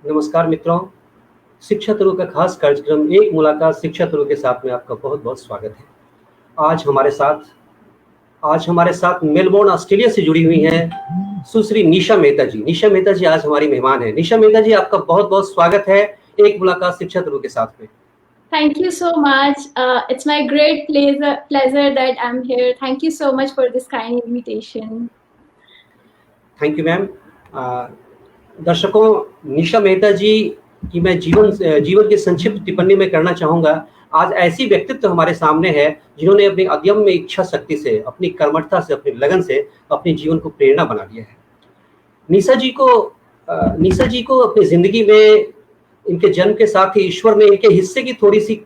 नमस्कार मित्रों, शिक्षा गुरु का खास कार्यक्रम एक मुलाकात शिक्षा गुरु के साथ में आपका बहुत-बहुत स्वागत है। आज हमारे साथ आज हमारे साथ मेलबोर्न ऑस्ट्रेलिया से जुड़ी हुई हैं सुश्री निशा मेहता जी। निशा मेहता जी आज हमारी मेहमान हैं। निशा मेहता जी आपका बहुत-बहुत स्वागत है एक मुलाकात शिक्षा गुरु के साथ में। Thank you so much. It's my great pleasure that I'm here. Thank you so much for this kind invitation. Thank you ma'am. दर्शकों, निशा मेहता जी की मैं जीवन की संक्षिप्त टिप्पणी में करना चाहूँगा। आज ऐसी व्यक्तित्व हमारे सामने है जिन्होंने अपनी अदम्य इच्छा शक्ति से, अपनी कर्मठता से, अपनी लगन से अपने जीवन को प्रेरणा बना लिया है। निशा जी को अपनी ज़िंदगी में इनके जन्म के साथ ही ईश्वर ने इनके हिस्से की थोड़ी सी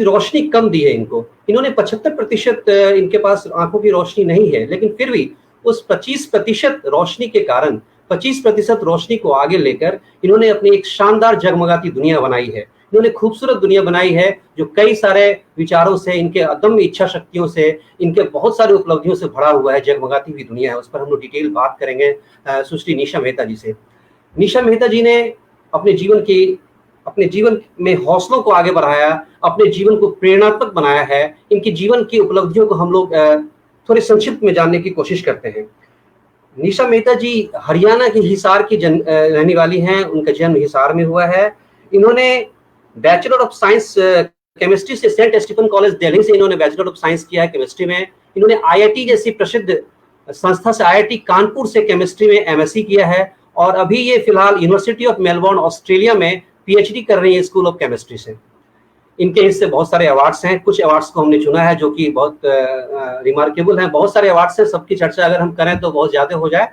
रोशनी कम दी है इनको। इन्होंने 75% इनके पास आंखों की रोशनी नहीं है, लेकिन फिर भी उस 25% रोशनी के कारण 25% रोशनी को आगे लेकर इन्होंने अपनी एक शानदार जगमगाती दुनिया बनाई है। इन्होंने खूबसूरत दुनिया बनाई है जो कई सारे विचारों से, इनके अदम्य इच्छा शक्तियों से, इनके बहुत सारी उपलब्धियों से भरा हुआ है, जगमगाती हुई दुनिया है। उस पर हम लोग डिटेल बात करेंगे सुश्री निशा मेहता जी से। निशा मेहता जी ने अपने जीवन में हौसलों को आगे बढ़ाया, अपने जीवन को प्रेरणात्मक बनाया है। इनकी जीवन की उपलब्धियों को हम लोग थोड़े संक्षिप्त में जानने की कोशिश करते हैं। निशा मेहता जी हरियाणा के हिसार की रहने वाली हैं। उनका जन्म हिसार में हुआ है। इन्होंने बैचलर ऑफ साइंस केमिस्ट्री से सेंट स्टीफन कॉलेज दिल्ली से इन्होंने बैचलर ऑफ साइंस किया है केमिस्ट्री में। इन्होंने आईआईटी जैसी प्रसिद्ध संस्था से, आईआईटी कानपुर से केमिस्ट्री में एमएससी किया है और अभी ये फिलहाल यूनिवर्सिटी ऑफ मेलबोर्न ऑस्ट्रेलिया में पीएचडी कर रही है स्कूल ऑफ केमिस्ट्री से। इनके हिस्से बहुत सारे अवार्ड्स हैं। कुछ अवार्ड्स को हमने चुना है जो कि बहुत रिमार्केबल हैं। बहुत सारे अवार्ड्स हैं, सबकी चर्चा अगर हम करें तो बहुत ज्यादा हो जाए।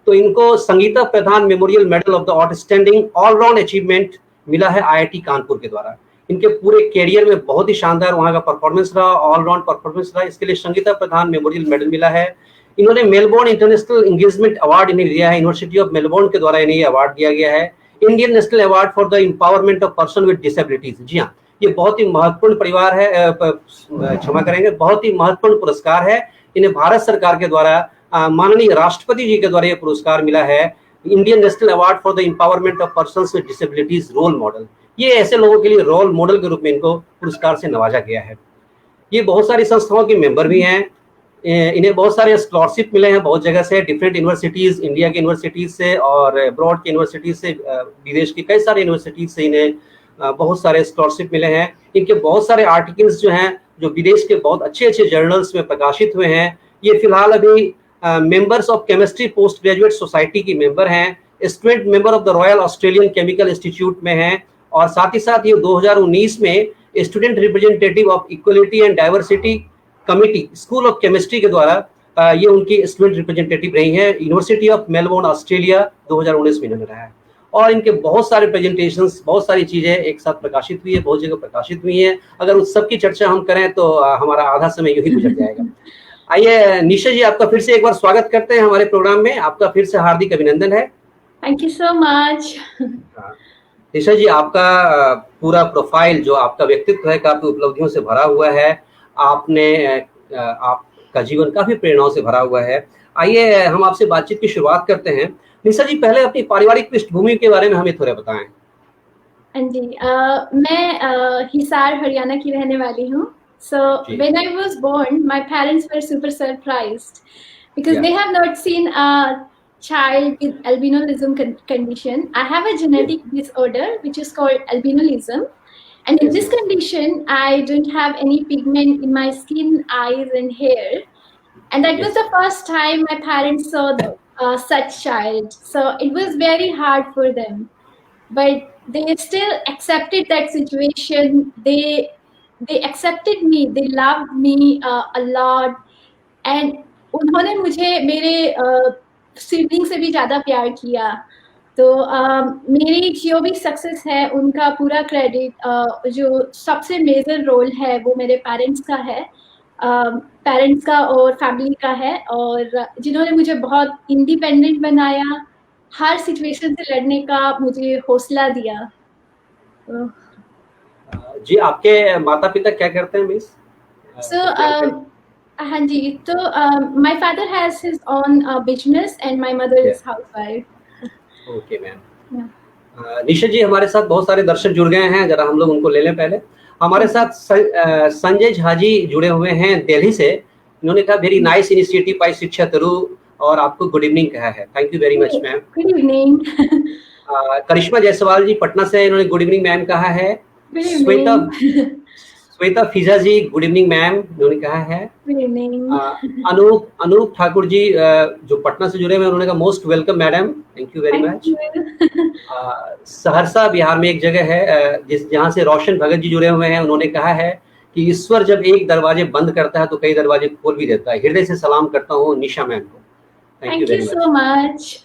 तो इनको Sangeeta Pradhan memorial medal of the outstanding allround achievement मिला है आईआईटी कानपुर के द्वारा। इनके पूरे कैरियर में बहुत ही शानदार वहाँ का परफॉर्मेंस रहा, ऑलराउंड परफॉर्मेंस रहा। इसके लिए संगीता प्रधान मेमोरियल मेडल मिला है। इन्होंने मेलबोर्न इंटरनेशनल एंगेजमेंट अवार्ड इन्हें दिया है, यूनिवर्सिटी ऑफ मेलबोर्न के द्वारा इन्हें अवार्ड दिया गया है। Indian national award for the empowerment of person with disabilities. जी हाँ, ये बहुत ही महत्वपूर्ण परिवार है, क्षमा करेंगे, बहुत ही महत्वपूर्ण पुरस्कार है। इन्हें भारत सरकार के द्वारा माननीय राष्ट्रपति जी के द्वारा ये पुरस्कार मिला है, Indian national award for the empowerment of person with disabilities role model. ये ऐसे लोगों के लिए रोल मॉडल के रूप में इनको पुरस्कार से नवाजा गया है। ये बहुत सारी संस्थाओं के मेंबर भी हैं। इन्हें बहुत सारे स्कॉलरशिप मिले हैं बहुत जगह से, डिफरेंट यूनिवर्सिटीज, इंडिया की यूनिवर्सिटीज से और अब्रॉड की यूनिवर्सिटीज से, विदेश की कई सारी यूनिवर्सिटीज से इन्हें बहुत सारे स्कॉलरशिप मिले हैं। इनके बहुत सारे आर्टिकल्स जो हैं जो विदेश के बहुत अच्छे अच्छे जर्नल्स में प्रकाशित हुए हैं। ये फिलहाल अभी members of chemistry post graduate society की मेंबर हैं, student member of the royal Australian chemical institute में हैं और साथ ही साथ ये 2019 में student representative of equality and diversity committee school of chemistry के द्वारा ये उनकी स्टूडेंट रिप्रेजेंटेटिव रही हैं। यूनिवर्सिटी ऑफ मेलबोर्न ऑस्ट्रेलिया 2019 में इन्होंने रहा है और इनके बहुत सारे प्रेजेंटेशंस, बहुत सारी चीजें एक साथ प्रकाशित हुई है, बहुत जगह प्रकाशित हुई हैं। अगर उस सब की चर्चा हम करें तो हमारा आधा समय यूं ही गुजर जाएगा। आइए निशा जी, आपका फिर से एक बार स्वागत करते हैं हमारे प्रोग्राम में। आपका फिर से हार्दिक अभिनंदन है। Thank you so much. Nisha ji, आपका पूरा प्रोफाइल, जो आपका व्यक्तित्व है, काफी उपलब्धियों से भरा हुआ है। आपका जीवन काफी प्रेरणाओं से भरा हुआ है। आइए हम आपसे बातचीत की शुरुआत करते हैं। निशा जी, पहले अपनी पारिवारिक पृष्ठभूमि के बारे में हमें थोड़ा बताएं। हाँ जी, मैं हिसार हरियाणा की रहने वाली हूँ। So when I was born, my parents were super surprised because they have not seen a child with albinism condition. I have a genetic disorder which is called albinism, and in this condition, I don't have any pigment in my skin, eyes, and hair. And that was the first time my parents saw such child. So it was very hard for them, but they still accepted that situation. They accepted me, they loved me a lot, and उन्होंने मुझे मेरे sibling से भी ज़्यादा प्यार किया। तो मेरी जो भी सक्सेस है उनका पूरा क्रेडिट, जो सबसे मेजर रोल है वो मेरे पेरेंट्स का है, पेरेंट्स का और फैमिली का है, और जिन्होंने मुझे बहुत इंडिपेंडेंट बनाया, हर सिचुएशन से लड़ने का मुझे हौसला दिया। जी, आपके माता पिता क्या करते हैं मिस? हाँ जी, तो my father has his own business and my mother is housewife. Okay ma'am. Nisha ji, हमारे साथ बहुत सारे दर्शक जुड़ गए हैं, जरा हम लोग उनको ले लें पहले। हमारे साथ संजय झा जी जुड़े हुए हैं दिल्ली से। इन्होंने कहा वेरी नाइस इनिशिएटिव बाय शिक्षा तरु, और आपको गुड इवनिंग कहा है। Thank you very much ma'am. Good evening. Karishma Jaiswal ji Patna से, इन्होंने गुड इवनिंग मैम कहा है। Shweta Fiza ji good evening ma'am, इन्होंने कहा है। Good evening. अनूप ठाकुर जी जो पटना से जुड़े हुए, उन्होंने कहा most welcome madam, thank you very much. Saharsa Bihar में एक जगह है जहाँ से रोशन भगत जी जुड़े हुए हैं, उन्होंने कहा है कि ईश्वर जब एक दरवाजे बंद करता है तो कई दरवाजे खोल भी देता है। हृदय से सलाम करता हूँ निशा मैम को, थैंक यू सो मच।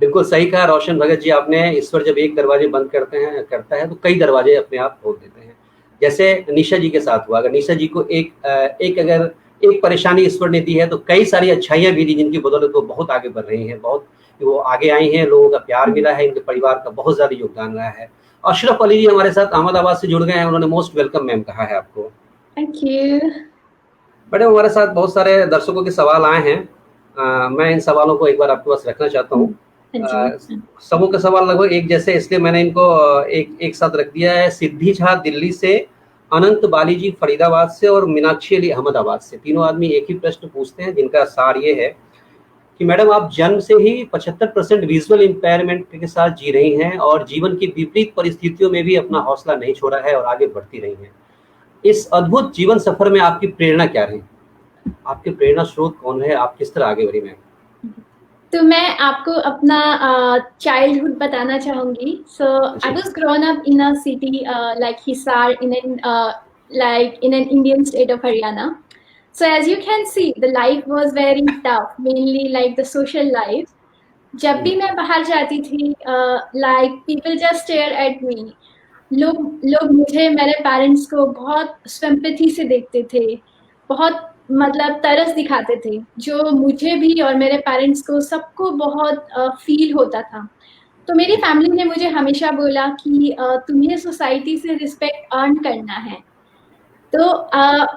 बिल्कुल सही कहा रोशन भगत जी आपने, ईश्वर जब एक दरवाजे बंद करता है तो कई दरवाजे अपने आप खोल देते हैं। जैसे निशा जी के साथ हुआ, अगर निशा जी को एक परेशानी ईश्वर ने दी है तो कई सारी अच्छाइयां भी दी, जिनकी बदौलत वो बहुत आगे बढ़ रही हैं, बहुत वो आगे आई हैं, लोगों का प्यार मिला है, इनके परिवार का बहुत ज्यादा योगदान रहा है। अशरफ अली जी हमारे साथ अहमदाबाद से जुड़ गए हैं, उन्होंने मोस्ट वेलकम मैम कहा है आपको। Thank you madam. हमारे साथ बहुत सारे दर्शकों के सवाल आए हैं, मैं इन सवालों को एक बार आपके पास रखना चाहता हूँ। सबों के सवाल लगभग एक जैसे, इसलिए मैंने इनको एक साथ रख दिया है। सिद्धि झा दिल्ली से, अनंत बाली जी फरीदाबाद से, और मीनाक्षी अली अहमदाबाद से। तीनों आदमी एक ही प्रश्न पूछते हैं, जिनका सार ये है कि मैडम आप जन्म से ही 75% विजुअल इम्पेयरमेंट के साथ जी रही हैं और जीवन की विपरीत परिस्थितियों में भी अपना हौसला नहीं छोड़ा है और आगे बढ़ती रही हैं। इस अद्भुत जीवन सफर में आपकी प्रेरणा क्या रही? आपके प्रेरणा स्रोत कौन है? आप किस तरह आगे बढ़ी मैम? तो मैं आपको अपना चाइल्डहुड बताना चाहूंगी। So I was grown up in a city like Hisar in an Indian state of Haryana. So as you can see, the life was very tough, mainly like the social life. जब भी मैं बाहर जाती थी, like people just stare at me. लोग मुझे, मेरे parents को बहुत सिंपैथी से देखते थे, बहुत मतलब तरस दिखाते थे, जो मुझे भी और मेरे पेरेंट्स को सबको बहुत फील होता था। तो मेरी फैमिली ने मुझे हमेशा बोला कि तुम्हें सोसाइटी से रिस्पेक्ट अर्न करना है। तो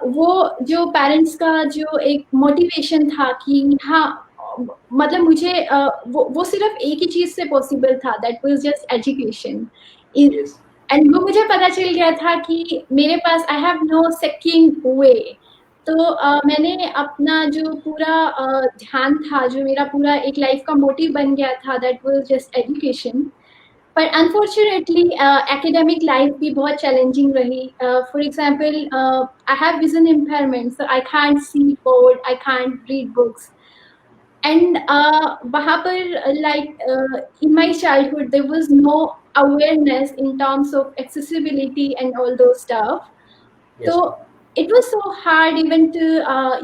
वो जो पेरेंट्स का जो एक मोटिवेशन था कि हाँ, मतलब मुझे वो सिर्फ एक ही चीज से पॉसिबल था, that was just education. And वो मुझे पता चल गया था कि मेरे पास I have no second way. तो मैंने अपना जो पूरा ध्यान था, जो मेरा पूरा एक लाइफ का मोटिव बन गया था, दैट वाज जस्ट एजुकेशन। पर अनफॉर्चुनेटली एकेडमिक लाइफ भी बहुत चैलेंजिंग रही। For example, I have vision impairment, so I can't see board, I can't read books. And वहाँ पर like in my childhood there was no awareness in terms of accessibility and all those stuff. Yes. So it was so hard even to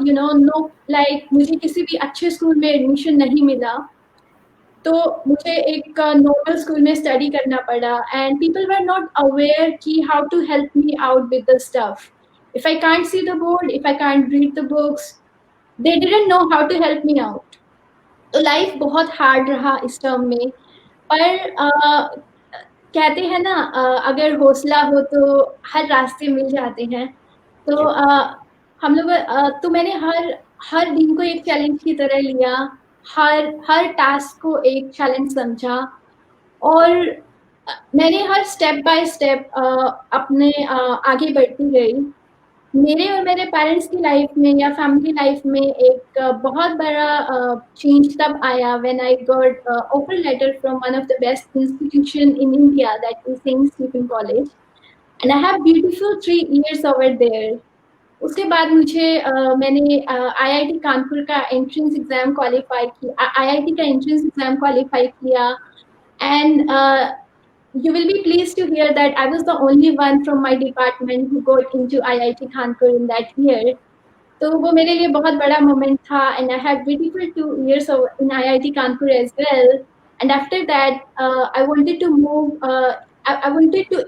know like मुझे किसी भी अच्छे school में admission नहीं मिला, तो मुझे एक नॉर्मल स्कूल में स्टडी करना पड़ा। And people were not aware कि how to help me out with the stuff. If I can't see the board, if I can't read the books, they didn't know how to help me out. तो life बहुत hard रहा इस term में। पर कहते हैं ना, अगर हौसला हो तो हर रास्ते मिल जाते हैं। तो हम लोग तो मैंने हर दिन को एक चैलेंज की तरह लिया, हर टास्क को एक चैलेंज समझा, और मैंने हर स्टेप बाय स्टेप अपने आगे बढ़ती गई। मेरे और मेरे पेरेंट्स की लाइफ में या फैमिली लाइफ में एक बहुत बड़ा चेंज तब आया when I got offer letter from one of the best institution in India, that is Saint Stephen College, and I have beautiful 3 years over there. उसके बाद मुझे मैंने IIT कानपुर का एंट्रेंस एग्जाम क्वालिफाई किया, IIT का entrance exam qualify किया। And you will be pleased to hear that I was the only one from my department who got into IIT Kanpur in that year. तो वो मेरे लिए बहुत बड़ा moment था, and I had beautiful 2 years in IIT Kanpur as well. And after that, I wanted to move. I wanted to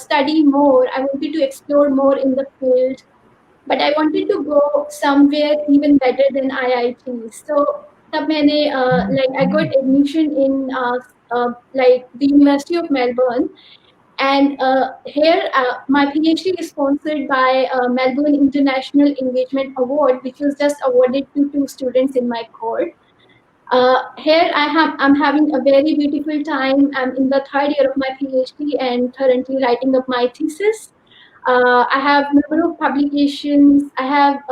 study more. I wanted to explore more in the field, but I wanted to go somewhere even better than IIT. So तब मैंने like I got admission in like the University of Melbourne, and here my PhD is sponsored by Melbourne International Engagement Award, which was just awarded to 2 students in my cohort. here I'm having a very beautiful time. I'm in the third year of my PhD and currently writing up my thesis. I have number of publications. I have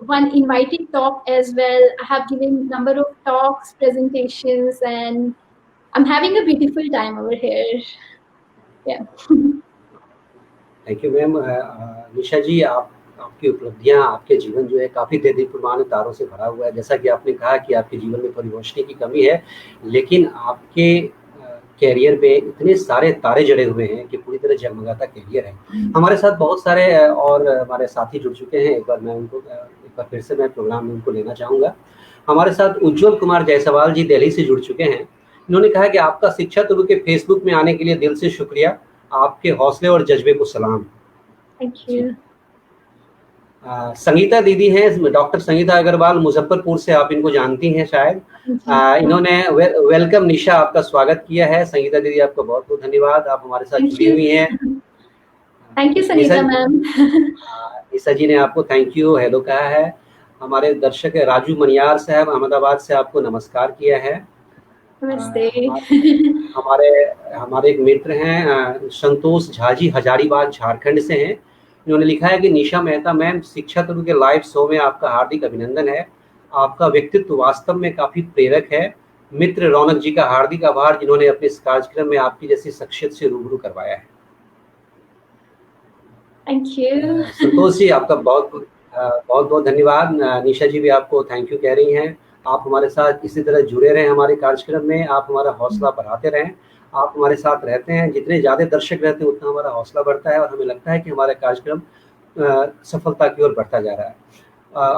one invited talk as well. I have given number of talks, presentations, and I'm having a beautiful time over here. Yeah. Thank you ma'am. Nisha ji, आपकी उपलब्धियां, आपके जीवन जो है काफ़ी देदीप्यमान तारों से भरा हुआ है। जैसा कि आपने कहा कि आपके जीवन में थोड़ी रोशनी की कमी है, लेकिन आपके कैरियर में इतने सारे तारे जड़े हुए हैं कि पूरी तरह जगमगाता कैरियर है। हमारे साथ बहुत सारे और हमारे साथी जुड़ चुके हैं। एक बार फिर से मैं प्रोग्राम में उनको लेना चाहूँगा। हमारे साथ उज्ज्वल कुमार जायसवाल जी दिल्ली से जुड़ चुके हैं। इन्होंने कहा कि आपका शिक्षा तुरु के फेसबुक में आने के लिए दिल से शुक्रिया, आपके हौसले और जज्बे को सलाम। Thank you. संगीता दीदी हैं, डॉक्टर संगीता अग्रवाल, मुजफ्फरपुर से, आप इनको जानती हैं शायद। इन्होंने वेलकम निशा, आपका स्वागत किया है। संगीता दीदी, आपका बहुत बहुत धन्यवाद, आप हमारे साथ जुड़ी हुई हैं। Thank you Sangeeta ma'am. Nisha ji ने आपको थैंक यू हेलो कहा है। हमारे दर्शक राजू मनियार साहब अहमदाबाद से आपको नमस्कार किया है। नमस्ते। हमारे एक मित्र हैं संतोष झा जी, हजारीबाग झारखंड से हैं। इन्होंने लिखा है कि निशा मेहता मैम, शिक्षा तुरु के लाइव शो में आपका हार्दिक अभिनंदन है। आपका व्यक्तित्व वास्तव में काफी प्रेरक है। मित्र रौनक जी का हार्दिक आभार, जिन्होंने अपने इस कार्यक्रम में आपकी जैसी शख्सियत से रूबरू करवाया है। थैंक यू संतोष जी, आपका बहुत बहुत धन्यवाद। निशा जी भी आपको थैंक यू कह रही हैं। आप हमारे साथ इसी तरह जुड़े रहें हमारे कार्यक्रम में, आप हमारा हौसला बढ़ाते रहें। आप हमारे साथ रहते हैं, जितने ज़्यादा दर्शक रहते हैं उतना हमारा हौसला बढ़ता है और हमें लगता है कि हमारा कार्यक्रम सफलता की ओर बढ़ता जा रहा है।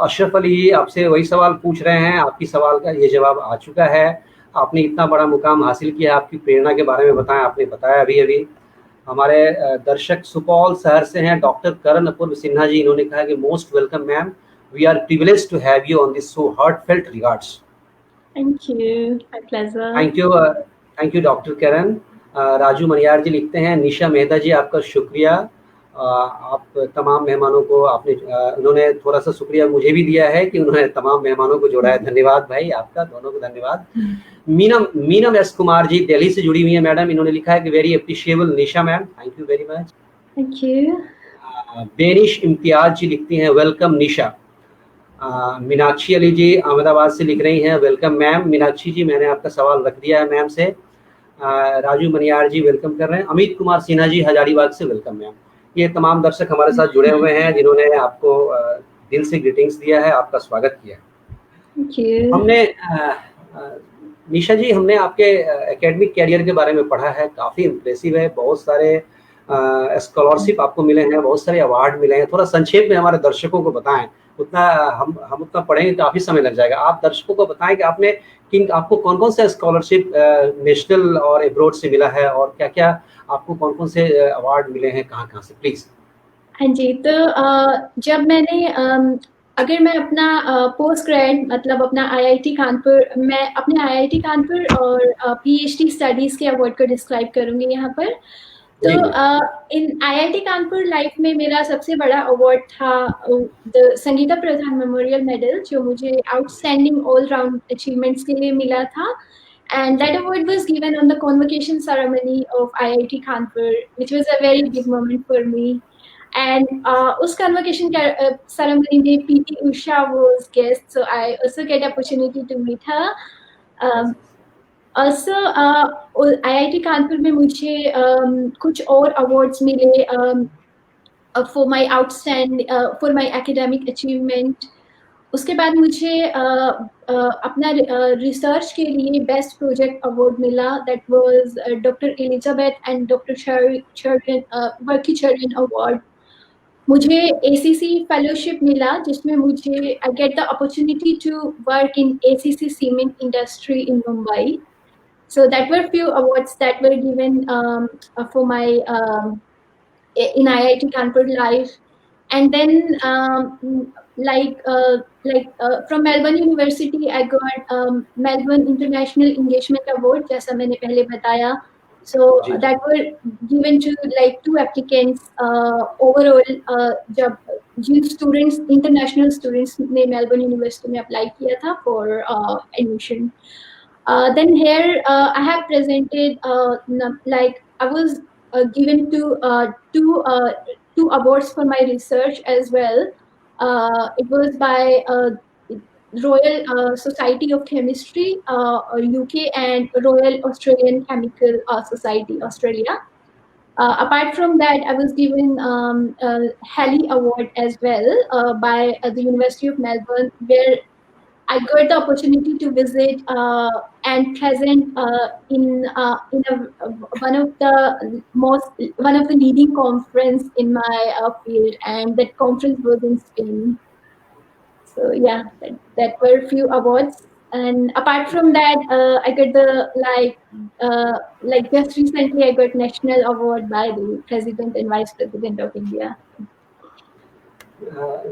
अशरफ अली आपसे वही सवाल पूछ रहे हैं, आपकी सवाल का ये जवाब आ चुका है। आपने इतना बड़ा मुकाम हासिल किया, आपकी प्रेरणा के बारे में बताएं, आपने बताया अभी। हमारे दर्शक सुपौल शहर से हैं, डॉक्टर करण अपूर्व सिन्हा जी। इन्होंने कहा कि most welcome ma'am, we are privileged to have you on this show, heartfelt regards. Thank you, my pleasure. Thank you doctor Karan. Raju Maniyar ji लिखते हैं, निशा मेहता जी आपका शुक्रिया। आप तमाम मेहमानों को आपने उन्होंने थोड़ा सा शुक्रिया मुझे भी दिया है कि उन्होंने तमाम मेहमानों को जोड़ा है। धन्यवाद भाई, आपका दोनों को धन्यवाद। मीनम एस कुमार जी दिल्ली से जुड़ी हुई है मैडम। इन्होंने लिखा है कि very appreciable Nisha ma'am, thank you very much. Thank you. Benish Imtiaz ji लिखती हैं, वेलकम निशा। मीनाक्षी अली जी अहमदाबाद से लिख रही हैं, वेलकम मैम। मीनाक्षी जी, मैंने आपका सवाल रख दिया है मैम से। राजू मनियार जी वेलकम कर रहे हैं। अमित कुमार सिन्हा जी हजारीबाग से, वेलकम मैम। ये तमाम दर्शक हमारे साथ जुड़े हुए हैं जिन्होंने आपको दिल से ग्रीटिंग्स दिया है, आपका स्वागत किया। हमने निशा जी, हमने आपके एकेडमिक कैरियर के बारे में पढ़ा है, काफ़ी इम्प्रेसिव है। बहुत सारे स्कॉलरशिप आपको मिले हैं, बहुत सारे अवार्ड मिले हैं। थोड़ा संक्षेप में हमारे दर्शकों को बताएं, उतना हम उतना पढ़ेंगे काफ़ी समय लग जाएगा। आप दर्शकों को बताएं कि आपको कौन कौन से स्कॉलरशिप नेशनल और एब्रोड से मिला है और क्या क्या आपको कौन कौन से अवार्ड मिले हैं, कहाँ से, प्लीज। हाँ जी, तो जब मैंने अगर मैं अपना पोस्ट ग्रेड मतलब अपना IIT कानपुर, मैं अपने IIT कानपुर और PhD स्टडीज़ के अवार्ड को डिस्क्राइब करूँगी यहाँ पर। तो इन IIT कानपुर लाइफ में मेरा सबसे बड़ा अवार्ड था the Sangeeta Pradhan memorial medal, जो मुझे आउटस्टैंडिंग ऑल राउंड अचीवमेंट्स के लिए मिला था। And that award was given on the convocation ceremony of IIT Kanpur, which was a very big moment for me. And us convocation ceremony में PT Usha was guest, so I also get opportunity to meet her. Also IIT Kanpur में मुझे कुछ और awards मिले for my outstanding for my academic achievement. उसके बाद मुझे अपना रिसर्च के लिए बेस्ट प्रोजेक्ट अवार्ड मिला, that was doctor Elizabeth and doctor Varkey Cheriyan award. मुझे ACC फेलोशिप मिला, जिसमें मुझे I get the opportunity to work in ACC cement industry in Mumbai. So that were few awards that were given for my in IIT Kanpur life. And then from Melbourne University I got Melbourne International Engagement Award, जैसा मैंने पहले बताया. So that were given to like 2 applicants overall. जब जिन students, international students ने Melbourne University में apply किया था for admission. Then here I have presented like I was given two awards for my research as well. It was by Royal Society of Chemistry UK and Royal Australian Chemical Society Australia. Apart from that, I was given a Halley Award as well by the University of Melbourne, where I got the opportunity to visit and present one of the leading conference in my field, and that conference was in Spain. So yeah, that were a few awards. And apart from that, I got the like just recently I got national award by the President and Vice President of India.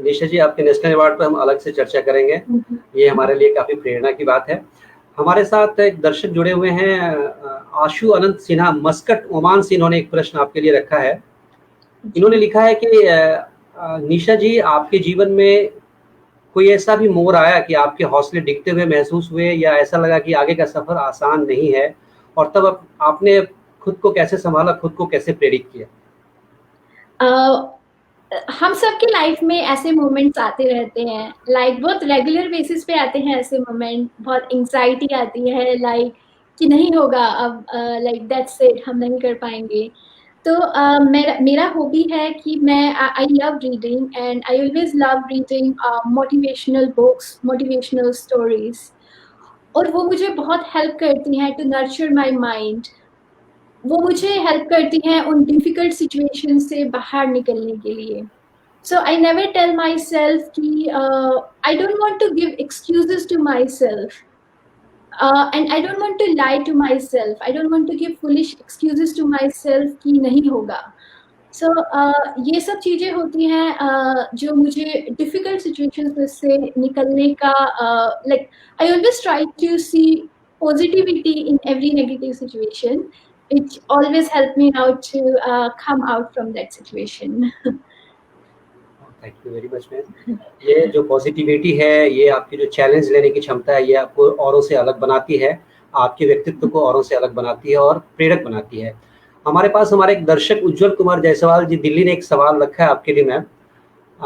निशा जी, आपके national award पर हम अलग से चर्चा करेंगे, ये हमारे लिए काफी प्रेरणा की बात है। हमारे साथ एक दर्शक जुड़े हुए हैं, आशु अनंत सिन्हा मस्कट ओमान से। इन्होंने एक प्रश्न आपके लिए रखा है। इन्होंने लिखा है कि निशा जी, आपके जीवन में कोई ऐसा भी मोड़ आया कि आपके हौसले डिगते हुए महसूस हुए, या ऐसा लगा कि आगे का सफर आसान नहीं है, और तब आपने खुद को कैसे संभाला, खुद को कैसे प्रेरित किया? हम सबकी लाइफ में ऐसे मोमेंट्स आते रहते हैं, लाइक बहुत रेगुलर बेसिस पे आते हैं ऐसे मोमेंट। बहुत एंग्जाइटी आती है, लाइक कि नहीं होगा अब, लाइक दैट्स इट, हम नहीं कर पाएंगे। तो मेरा हॉबी है कि मैं I love reading and I always love reading motivational books, motivational stories, और वो मुझे बहुत हेल्प करती हैं टू नर्चर माय माइंड। वो मुझे हेल्प करती हैं उन डिफिकल्ट सिचुएशन से बाहर निकलने के लिए। So I never tell myself कि I don't want to give excuses to myself, and I don't want to lie to myself, I don't want to give foolish excuses to myself कि नहीं होगा। सो ये सब चीज़ें होती हैं जो मुझे डिफिकल्ट सिचुएशन से निकलने का, like I always try to see positivity in every negative situation, which always helped me out to come out from that situation. Thank you very much ma'am. ये जो पॉजिटिविटी है, ये आपकी जो चैलेंज लेने की क्षमता है, ये आपको औरों से अलग बनाती है, आपके व्यक्तित्व को औरों से अलग बनाती है और प्रेरक बनाती है। हमारे पास हमारे एक दर्शक उज्जवल कुमार जायसवाल जी दिल्ली ने एक सवाल रखा है आपके लिए मैम।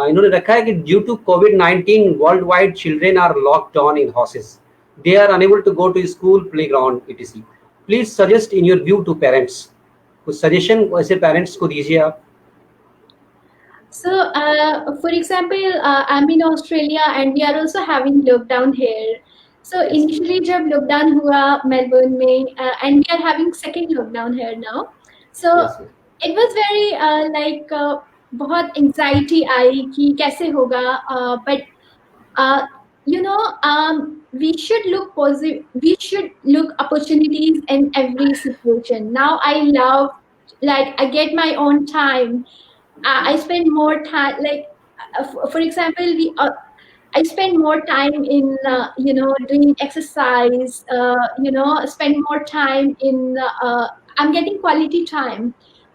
इन्होंने रखा है कि ड्यू टू कोविड-19 world wide children are locked down in houses, they are unable to go to school, playground etc. Please suggest in your view to parents. कुछ सजेशन ऐसे पेरेंट्स को दीजिए आप। So, for example, I'm in Australia and we are also having lockdown here. So initially जब lockdown हुआ Melbourne में, and we are having second lockdown here now. So it was very like बहुत anxiety आई कि कैसे होगा, but you know, we should look positive, we should look opportunities in every situation. Now I love, like I get my own time, I spend more time, like for example I spend more time in you know, doing exercise, you know, spend more time in I'm getting quality time.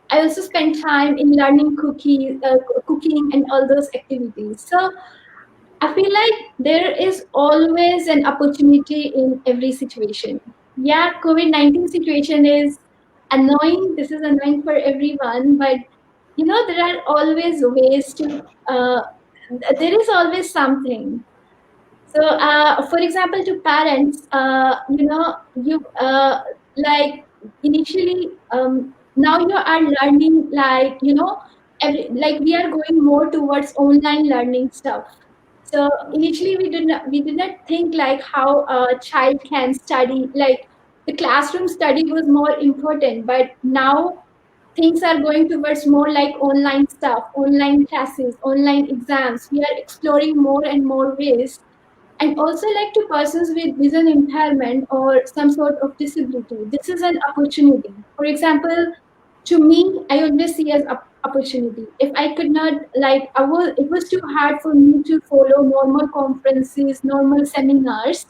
I also spend time in learning cooking and all those activities. So I feel like there is always an opportunity in every situation. Yeah, COVID-19 situation is annoying. This is annoying for everyone, but you know, there are always ways to, there is always something. So, for example, to parents, you know, you like initially, now you are learning, like, you know, like we are going more towards online learning stuff. So initially we did not think like how a child can study, like the classroom study was more important, but now things are going towards more like online stuff, online classes, online exams. We are exploring more and more ways. And also, like, to persons with vision impairment or some sort of disability, this is an opportunity. For example, to me, I always see as opportunity. If I could not, like, it was too hard for me to follow normal conferences, normal seminars,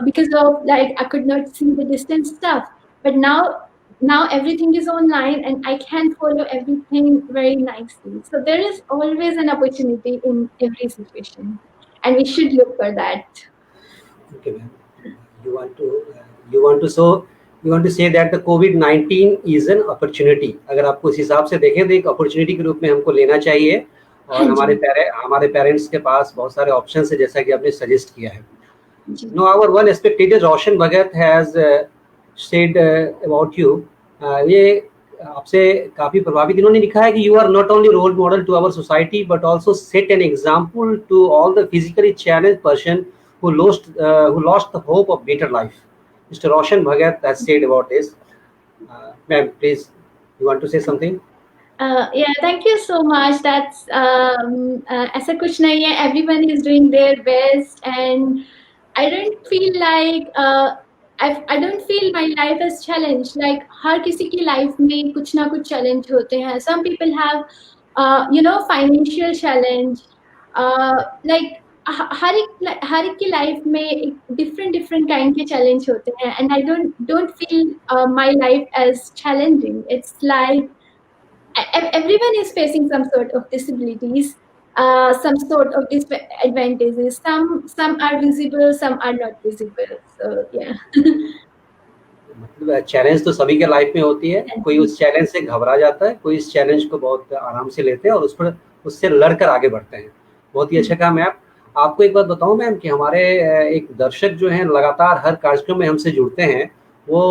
because of, like, I could not see the distance stuff. But now everything is online and I can follow everything very nicely. So there is always an opportunity in every situation, and we should look for that. Okay, ma'am. You want to you want to say that the COVID-19 is an opportunity. अगर आपको इस हिसाब से देखें तो एक opportunity के रूप में हमको लेना चाहिए, और हमारे पेरेंट्स के पास बहुत सारे ऑप्शंस है, जैसा कि आपने सजेस्ट किया है. Now our one spectator Roshan Bhagat has said about you. ये आपसे काफी प्रभावित इन्होंने लिखा है कि you are not only role model to our society but also set an example to all the physically challenged person who lost the hope of better life. Mr. Roshan Bhagat has said about this. Ma'am, please, you want to say something? Yeah, thank you so much. That's ऐसा कुछ नहीं है. Everyone is doing their best, and I don't feel like I don't feel my life as challenged. Like हर किसी की life में कुछ ना कुछ challenge होते हैं. Some people have financial challenge. Like हर एक की लाइफ में different kind के चैलेंज होते हैं, and I don't feel my life as challenging. It's like everyone is facing some sort of disabilities, some sort of disadvantages. Some are visible, some are not visible. So yeah. मतलब challenge तो सभी के life में होती है. कोई उस challenge से घबरा जाता है, कोई इस चैलेंज को बहुत आराम से लेते हैं और उससे लड़कर आगे बढ़ते हैं. बहुत ही अच्छा काम है. आपको एक बात बताऊं मैम कि हमारे एक दर्शक जो हैं लगातार हर कार्यक्रम में हमसे जुड़ते हैं. वो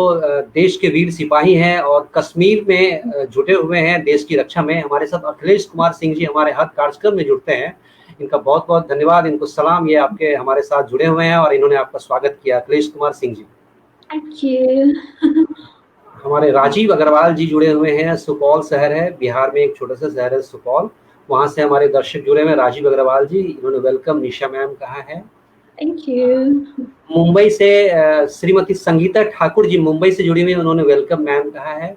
देश के वीर सिपाही हैं और कश्मीर में जुटे हुए हैं देश की रक्षा में. हमारे साथ अखिलेश कुमार सिंह जी हमारे हर कार्यक्रम में जुड़ते हैं. इनका बहुत बहुत धन्यवाद, इनको सलाम. ये आपके हमारे साथ जुड़े हुए हैं और इन्होंने आपका स्वागत किया. Akhilesh Kumar Singh ji, thank you. हमारे राजीव अग्रवाल जी जुड़े हुए हैं. सुपौल शहर है, बिहार में एक छोटा सा शहर है सुपौल, वहाँ से हमारे दर्शक जुड़े हुए. राजीव अग्रवाल जी, इन्होंने वेलकम. निशा मैम कहा है. Thank you. मुंबई से श्रीमती संगीता ठाकुर जी मुंबई से जुड़ी हुई, उन्होंने वेलकम मैम कहा है.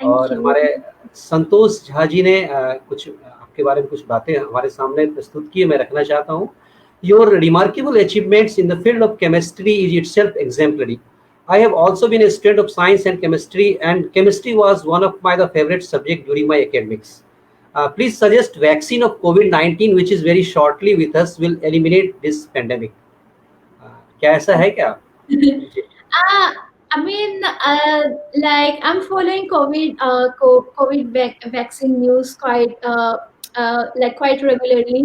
और हमारे संतोष झा जी ने कुछ आपके बारे में कुछ बातें हमारे सामने प्रस्तुत की, मैं रखना चाहता हूँ. Your remarkable achievements in the field of chemistry is itself exemplary. I have also been a student of science and chemistry was one of my favorite subject during my academics. Please suggest vaccine of COVID-19 which is very shortly with us will eliminate this pandemic. क्या ऐसा है क्या? I mean, like I'm following COVID vaccine news quite regularly.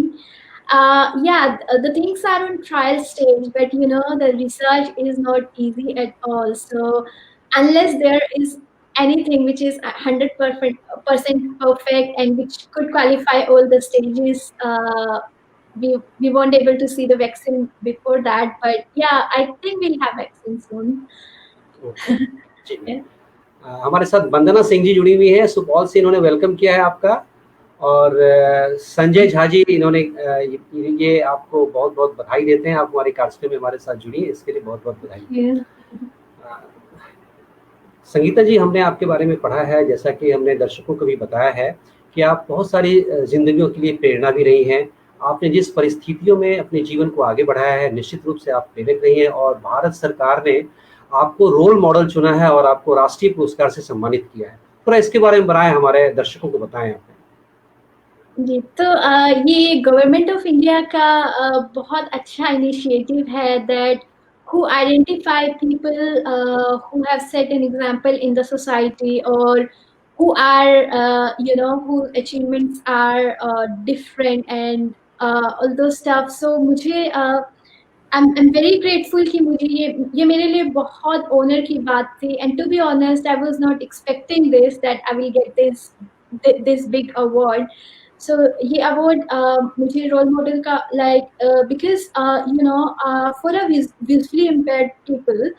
Yeah, the things are on trial stage, but the research is not easy at all. So unless there is anything which is 100% perfect and which could qualify all the stages, we won't able to see the vaccine before that. But yeah, I think we'll have vaccine soon. Yeah. हमारे साथ वंदना सिंह जी जुड़ी हुई है सुपौल से, इन्होंने welcome किया है आपका. और संजय झा जी, इन्होंने ये आपको बहुत बहुत बधाई देते हैं. आप हमारे कार्यक्रम में हमारे साथ जुड़ी है, इसके लिए बहुत बहुत बधाई. संगीता जी, हमने आपके बारे में पढ़ा है, जैसा कि हमने दर्शकों को भी बताया है कि आप बहुत सारी जिंदगियों के लिए प्रेरणा भी रही हैं. आपने जिस परिस्थितियों में अपने जीवन को आगे बढ़ाया है, निश्चित रूप से आप प्रेरक रही हैं. और भारत सरकार ने आपको रोल मॉडल चुना है और आपको राष्ट्रीय पुरस्कार से सम्मानित किया है. थोड़ा इसके बारे में बताएं, हमारे दर्शकों को बताएं आपने. जी, तो ये गवर्नमेंट ऑफ इंडिया का बहुत अच्छा इनिशिएटिव है that who identify people who have set an example in the society or who are whose achievements are different and all those stuff. So मुझे I'm very grateful कि मुझे ये मेरे लिए बहुत ऑनर की बात थी. And to be honest, I was not expecting that I will get this big award. So ये award मुझे role model का because for a visually impaired people,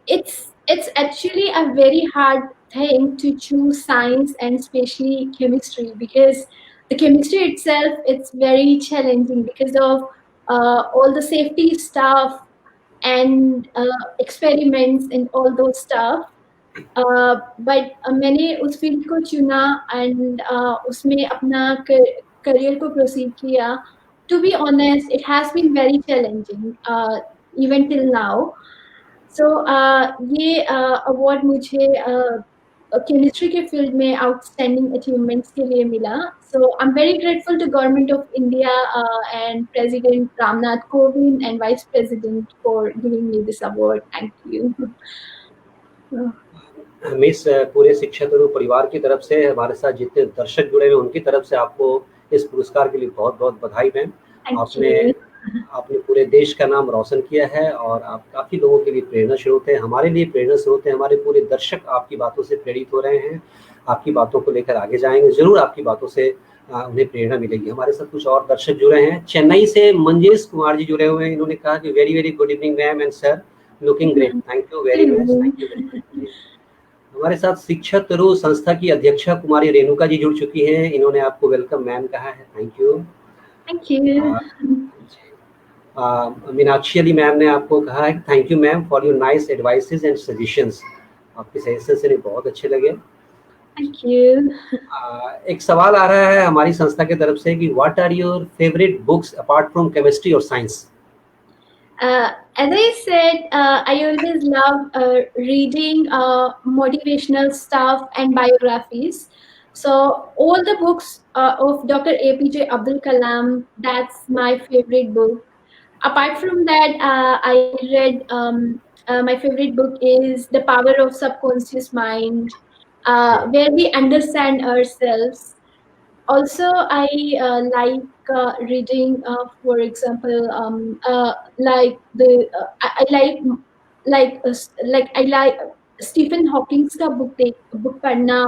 it's actually a very hard thing to choose science and especially chemistry, because the chemistry itself, it's very challenging because of all the safety stuff and experiments and all those stuff. But मैंने उस field को चुना and उसमें अपना career को proceed किया. To be honest, it has been very challenging even till now. So ये award मुझे केमिस्ट्री के फील्ड में आउटस्टैंडिंग अचीवमेंट्स के लिए मिला. So I am very grateful to government of India and president Ramnath Kovind and vice president for giving me this award. Thank you. Miss, पूरे शिक्षा गुरु परिवार की तरफ से हमारे साथ जितने दर्शक जुड़े हुए उनकी तरफ से आपको इस पुरस्कार के लिए बहुत बहुत बधाई मैम. आपने पूरे देश का नाम रोशन किया है और आप काफ़ी लोगों के लिए प्रेरणा स्रोत हैं, हमारे लिए प्रेरणा स्रोत है. हमारे पूरे दर्शक आपकी बातों से प्रेरित हो रहे हैं, आपकी बातों को लेकर आगे जाएंगे. ज़रूर आपकी बातों से उन्हें प्रेरणा मिलेगी. हमारे साथ कुछ और दर्शक जुड़े हैं. चेन्नई से मंजेश कुमार जी जुड़े हुए हैं. इन्होंने कहा कि very very good evening ma'am and sir, looking great. Thank you very much. Thank you very much. हमारे साथ शिक्षा तरु संस्था की अध्यक्षा कुमारी रेणुका जी जुड़ चुकी हैं. इन्होंने आपको वेलकम मैम कहा है. Thank you. Thank you. Meenakshi Ali ma'am ने आपको कहा है thank you ma'am for your nice advices and suggestions. आपके सजेशंस इन्हें बहुत अच्छे लगे. Thank you. एक सवाल आ रहा है हमारी संस्था की तरफ से कि what are your favourite books apart from chemistry और science? As I said, I always love reading motivational stuff and biographies. So all the books of Dr. APJ Abdul Kalam, that's my favorite book. Apart from that, I read my favorite book is The Power of Subconscious Mind, where we understand ourselves. Also, I like reading, for example, like I like Stephen Hawking's का book पढ़ना,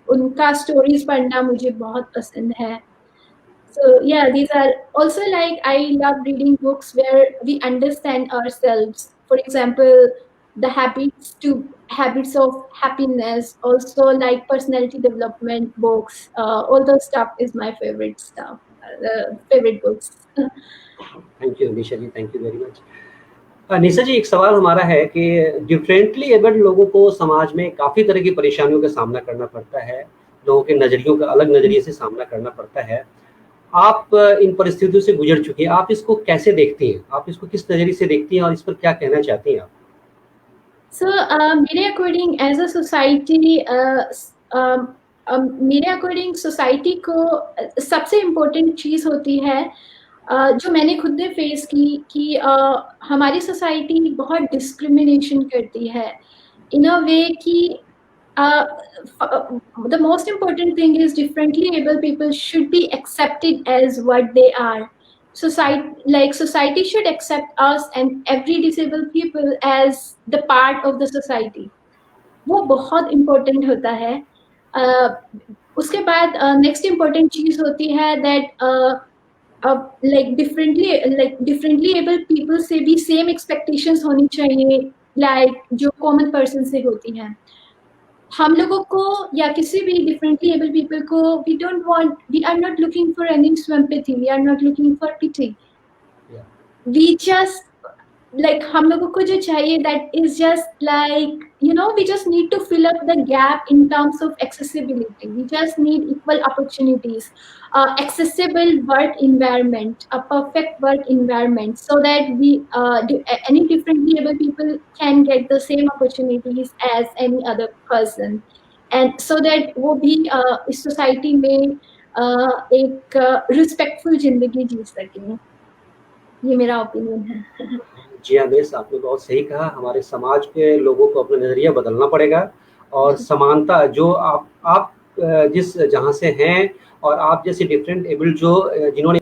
उनका stories पढ़ना मुझे बहुत पसंद है. So yeah, these are also like I love reading books where we understand ourselves. For example, the habits of happiness, also like personality development books. All those stuff is my favorite stuff, favorite books. Thank you Nisha ji. Thank you very much. Nisha ji, एक सवाल हमारा है कि differently abled लोगों को समाज में काफ़ी तरह की परेशानियों का सामना करना पड़ता है. लोगों के नज़रियों का अलग नज़रिए से सामना करना पड़ता है. आप इन परिस्थितियों से गुजर चुकी हैं, आप इसको कैसे देखती हैं? आप इसको किस नज़रिए से देखती हैं और इस पर क्या कहना चाहती हैं आप? So मेरे अकॉर्डिंग एज अ सोसाइटी, मेरे अकॉर्डिंग सोसाइटी को सबसे इम्पोर्टेंट चीज़ होती है जो मैंने खुद ने फेस की कि हमारी सोसाइटी बहुत डिस्क्रिमिनेशन करती है इन अ वे कि the most important thing is differently able people should be accepted as what they are. Society should accept us and every disabled people as the part of the society. वो बहुत important होता है. उसके बाद next important चीज़ होती है that like differently able people से भी same expectations होनी चाहिए like जो common person से होती हैं. हम लोगों को या किसी भी differently able people को we are not looking for any sympathy, we are not looking for pity. Yeah. We just like हम लोगों को जो चाहिए that is just like we just need to fill up the gap in terms of accessibility. We just need equal opportunities, accessible work environment, a perfect work environment, so that any differently able people can get the same opportunities as any other person, and so that वो भी इस society में एक respectful जिंदगी जी सकें. ये मेरा opinion है. जी हाँ मिस, आपने बहुत सही कहा. हमारे समाज के लोगों को अपना नज़रिया बदलना पड़ेगा और समानता जो आप जिस जहाँ से हैं और आप जैसे डिफरेंट एबल जिन्होंने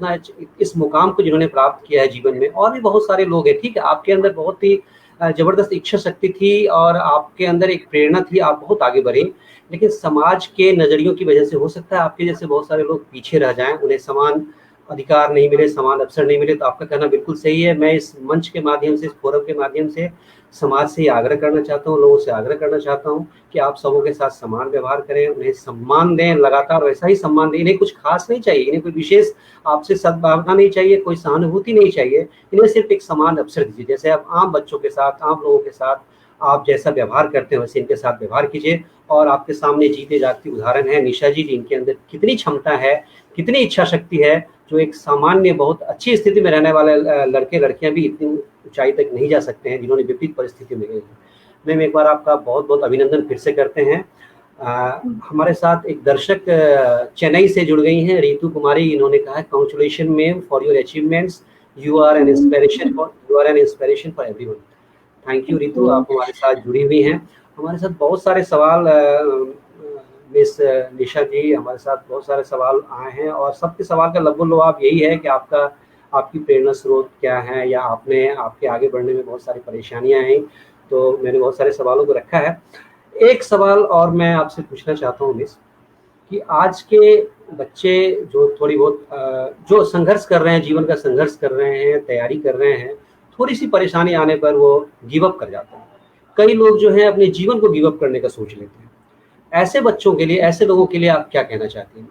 इस मुकाम को जिन्होंने प्राप्त किया है जीवन में, और भी बहुत सारे लोग हैं. ठीक है, आपके अंदर बहुत ही ज़बरदस्त इच्छा शक्ति थी और आपके अंदर एक प्रेरणा थी, आप बहुत आगे बढ़े, लेकिन समाज के नज़रियों की वजह से हो सकता है आपके जैसे बहुत सारे लोग पीछे रह जाएं, उन्हें समान अधिकार नहीं मिले, समान अवसर नहीं मिले. तो आपका कहना बिल्कुल सही है. मैं इस मंच के माध्यम से, इस फोरम के माध्यम से समाज से आग्रह करना चाहता हूँ, लोगों से आग्रह करना चाहता हूँ कि आप सबों के साथ समान व्यवहार करें, उन्हें सम्मान दें, लगातार वैसा ही सम्मान दें. इन्हें कुछ खास नहीं चाहिए, इन्हें कोई विशेष आपसे सद्भावना नहीं चाहिए, कोई सहानुभूति नहीं चाहिए. इन्हें सिर्फ एक समान अवसर दीजिए. जैसे आप आम बच्चों के साथ, आम लोगों के साथ आप जैसा व्यवहार करते हैं वैसे इनके साथ व्यवहार कीजिए. और आपके सामने जीते जागती उदाहरण है निशा जी, इनके अंदर कितनी क्षमता है, कितनी इच्छा शक्ति है, जो एक सामान्य बहुत अच्छी स्थिति में रहने वाले लड़के लड़कियां भी इतनी ऊंचाई तक नहीं जा सकते हैं जिन्होंने विपरीत परिस्थिति में गए हैं. मैम एक बार आपका बहुत बहुत अभिनंदन फिर से करते हैं। हमारे साथ एक दर्शक चेन्नई से जुड़ गई हैं, रितु कुमारी। इन्होंने कहा है congratulation ma'am for your achievements, you are an inspiration for everyone. Thank you Ritu, आप हमारे साथ जुड़ी हुई हैं। हमारे साथ बहुत सारे सवाल मिस निशा जी, हमारे साथ बहुत सारे सवाल आए हैं और सबके सवाल का लबो-लबाब यही है कि आपकी प्रेरणा स्रोत क्या है, या आपके आगे बढ़ने में बहुत सारी परेशानियां आई, तो मैंने बहुत सारे सवालों को रखा है। एक सवाल और मैं आपसे पूछना चाहता हूँ मिस, कि आज के बच्चे जो थोड़ी बहुत जो संघर्ष कर रहे हैं, जीवन का संघर्ष कर रहे हैं, तैयारी कर रहे हैं, थोड़ी सी परेशानी आने पर वो गिव अप कर जाते हैं। कई लोग जो है अपने जीवन को गिव अप करने का सोच लेते हैं। ऐसे बच्चों के लिए, ऐसे लोगों के लिए आप क्या कहना चाहती हैं?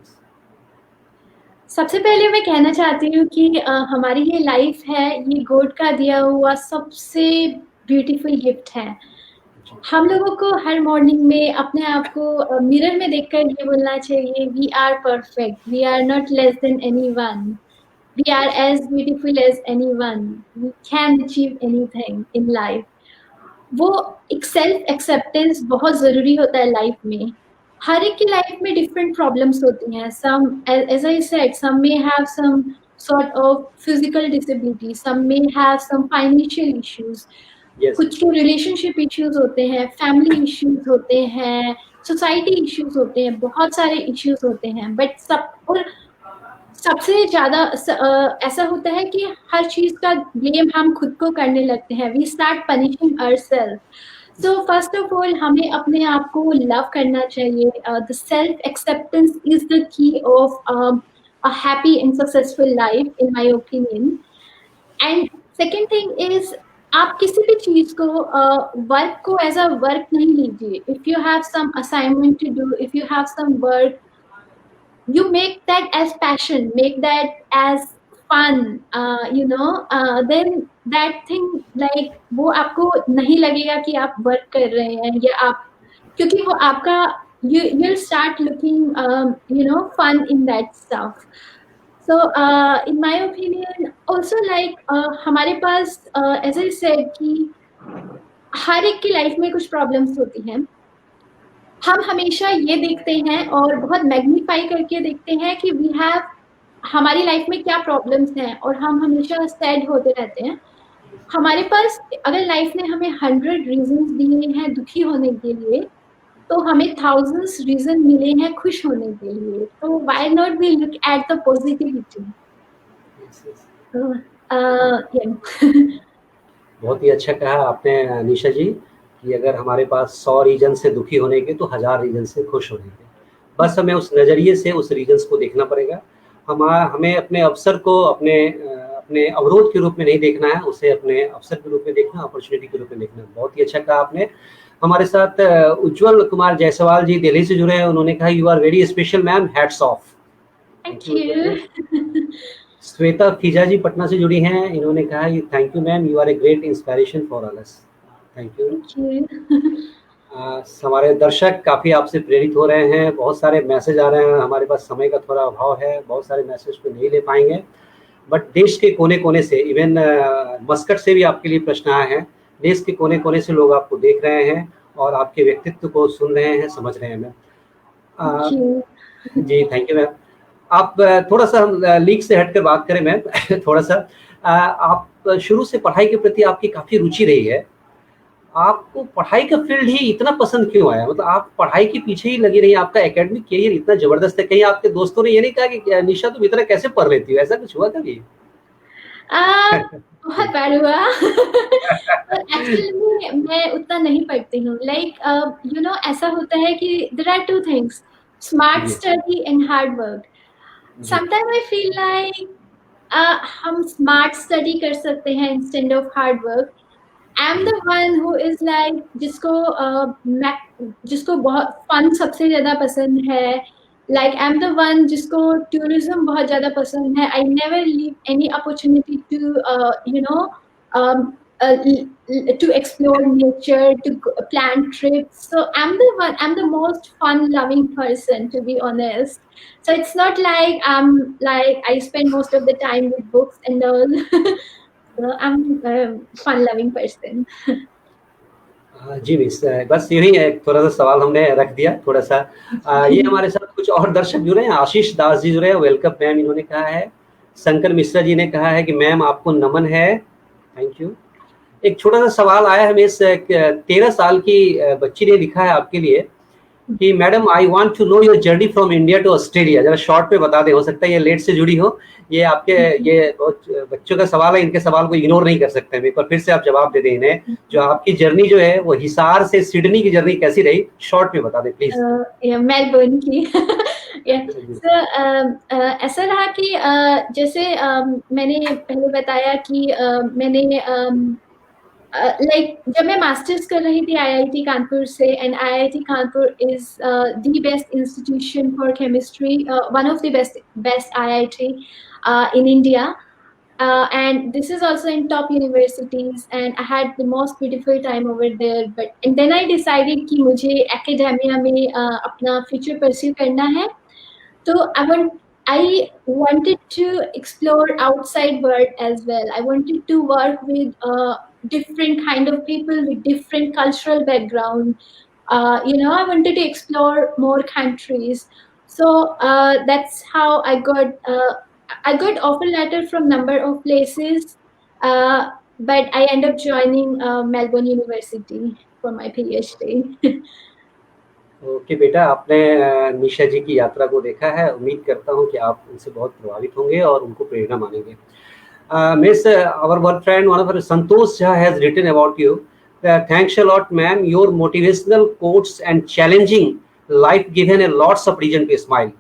सबसे पहले मैं कहना चाहती हूँ कि हमारी ये लाइफ है, ये गॉड का दिया हुआ सबसे ब्यूटीफुल गिफ्ट है। हम लोगों को हर मॉर्निंग में अपने आप को मिरर में देखकर ये बोलना चाहिए, we are perfect, we are not less than anyone, we are as beautiful as anyone, we can achieve anything in life. वो एक सेल्फ एक्सेप्टेंस बहुत जरूरी होता है लाइफ में। हर एक की लाइफ में डिफरेंट प्रॉब्लम्स होती हैं। Some, as I said, some may have some sort of physical disability, some may have some financial issues, कुछ के रिलेशनशिप इश्यूज होते हैं, फैमिली इश्यूज होते हैं, सोसाइटी इश्यूज होते हैं, बहुत सारे इश्यूज होते हैं। बट सबसे ज्यादा ऐसा होता है कि हर चीज का ब्लेम हम खुद को करने लगते हैं। We start punishing ourselves. So first of all हमें अपने आप को लव करना चाहिए। The self acceptance is the key of a happy and successful life, in my opinion. And second thing is, आप किसी भी चीज को वर्क को एज अ वर्क नहीं लीजिए। If you have some assignment to do, if you have some work, you make that as passion, make that as fun, then that thing, like, वो आपको नहीं लगेगा कि आप वर्क कर रहे हैं, या आप, क्योंकि वो आपका, you'll start looking fun in that stuff. So in my opinion also, like, हमारे पास as I said कि हर एक की लाइफ में कुछ प्रॉब्लम्स होती हैं। हम हमेशा ये देखते हैं और बहुत मैग्नीफाई करके देखते हैं कि वी हैव, हमारी लाइफ में क्या प्रॉब्लम्स हैं, और हम हमेशा सैड होते रहते हैं। हमारे पास अगर लाइफ ने हमें 100 रीजंस दिए हैं दुखी होने के लिए, तो हमें thousands रीजन मिले हैं खुश होने के लिए। तो why not we look at the positivity. बहुत ही अच्छा कहा आपने निशा जी, कि अगर हमारे पास 100 रीजन से दुखी होने के, तो 1000 रीजन से खुश होने के। बस हमें उस नज़रिए से उस रीजन्स को देखना पड़ेगा। हमें अपने अवसर को अपने अवरोध के रूप में नहीं देखना है, उसे अपने अवसर के रूप में देखना, अपॉर्चुनिटी के रूप में देखना। बहुत ही अच्छा कहा आपने। हमारे साथ उज्जवल कुमार जायसवाल जी दिल्ली से जुड़े हैं। उन्होंने कहा, you are very special ma'am, hats off. Thank you. Shweta Khija ji Patna से जुड़ी हैं। इन्होंने कहा, thank you ma'am, you are a great inspiration for all us. Thank you. हमारे दर्शक काफ़ी आपसे प्रेरित हो रहे हैं, बहुत सारे मैसेज आ रहे हैं। हमारे पास समय का थोड़ा अभाव है, बहुत सारे मैसेज को नहीं ले पाएंगे, बट देश के कोने कोने से, इवन मस्कट से भी आपके लिए प्रश्न आए हैं। देश के कोने कोने से लोग आपको देख रहे हैं और आपके व्यक्तित्व को सुन रहे हैं, समझ रहे हैं मैम। जी थैंक यू मैम। आप थोड़ा सा लीक से हटकर बात करें मैम, थोड़ा सा आप शुरू से पढ़ाई के प्रति आपकी काफ़ी रुचि रही है। आपको पढ़ाई का फील्ड ही इतना पसंद क्यों आया? मतलब आप पढ़ाई के पीछे ही लगी रही, आपका एकेडमिक करियर इतना जबरदस्त है। कहीं आपके दोस्तों ने ये नहीं कहा कि निशा तुम इतना कैसे पढ़ लेती हो? ऐसा कुछ हुआ कभी? बहुत बार हुआ। एक्चुअली मैं उतना नहीं पढ़ती हूँ। लाइक ऐसा होता है कि there are two things, smart study and hard work. Sometime I feel like हम स्मार्ट स्टडी कर सकते हैं instead of hard work. I am the one who is like, जिसको बहुत फन सबसे ज्यादा पसंद है। Like I'm the one जिसको tourism बहुत ज़्यादा पसंद है। I never leave any opportunity to to explore nature, to plan trips. So I'm the most fun-loving person, to be honest. So it's not like I spend most of the time with books and all. So I'm a fun-loving person. जी miss, बस यूँ ही एक थोड़ा-सा सवाल हमने रख दिया थोड़ा-सा। ये हमारे साथ कुछ और दर्शक जुड़े हैं, आशीष दास जी जुड़े हैं, वेलकम मैम इन्होंने कहा है। शंकर मिश्रा जी ने कहा है कि मैम आपको नमन है, थैंक यू। एक छोटा-सा सवाल आया है मिस, 13 साल की बच्ची ने लिखा है आपके लिए कि madam I want to know your journey from India to Australia, ज़रा शॉर्ट में बता दें, हो सकता है ये लेट से जुड़ी हो। ये आपके ये बहुत बच्चों का सवाल है, इनके सवाल को इग्नोर नहीं कर सकते हम, एक बार फिर से आप जवाब दे दें इन्हें। जो आपकी जर्नी जो है वो हिसार से सिडनी की जर्नी कैसी रही, शॉर्ट में बता दें प्लीज। मेलबर्न की ऐसा रहा कि जैसे मैंने पहले बताया कि मैंने लाइक जब मैं मास्टर्स कर रही थी आईआईटी कानपुर से, and IIT Kanpur is the best institution for chemistry, one of the best IIT in India, and this is also in top universities, and I had the most beautiful time over there. And then I decided कि मुझे academia में अपना future pursue करना है, तो I wanted to explore outside world as well. I wanted to work with different kind of people with different cultural background. I wanted to explore more countries. So that's how I got offer letter from number of places, but I end up joining Melbourne University for my PhD. Okay बेटा, आपने निशा जी की यात्रा को देखा है, उम्मीद करता हूँ कि आप उनसे बहुत प्रभावित होंगे और उनको प्रेरणा मानेंगे। Miss, our one friend, one of our Santosh Jha has written about you. Thanks a lot, ma'am. Your motivational quotes and challenging life given a lots of reason to smile.